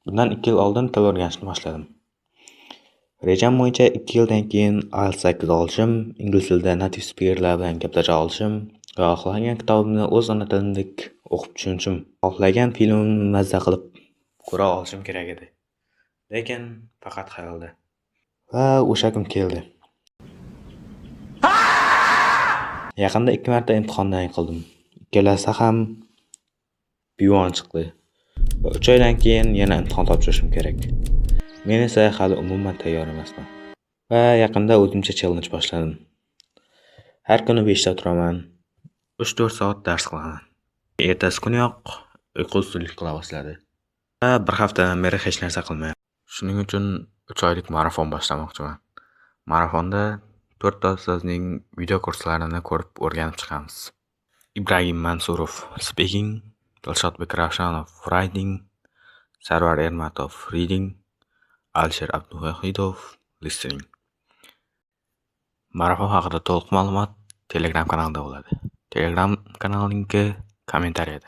Bundan 2 yil oldin til o'rganishni boshladim. Rejam bo'yicha 2 yildan keyin IELTS 8 olishim, ingliz tilida native speakerlar bilan gaplasha olishim va xohlagan kitobimni o'z ona tilimdek o'qib tushunishim, xohlagan filmimni mazza qilib ko'ra olishim kerak edi. Lekin faqat xayolda. Va o'sha kun keldi. Yaqinda 2 marta imtihondan yiqildim. Ikkalasida ham B1 chiqdi. Va 3 oydan keyin yana imtihon topshirishim kerak. Men esa hali umuman tayyor emasman. Va yaqinda o'zimcha challenge boshladim. Har kuni 5 ta turaman. 3-4 soat dars qilaman. Ertasi kuniyoq uyqusizlik qila boshladi. Va bir haftadan beri hech narsa qilmayapman. Shuning uchun 3 oylik marafon boshlamoqchiman. Marafonda 4 ta ustozning video kurslarini ko'rib o'rganib chiqamiz. Ibrahim Mansurov speaking, Dilshodbek Ravshanov writing, Sarvar Ermatov reading, Alisher Abduvohidov listening. Marafon haqida to'liq ma'lumot Telegram kanalida bo'ladi. Telegram kanal linki kommentariyada.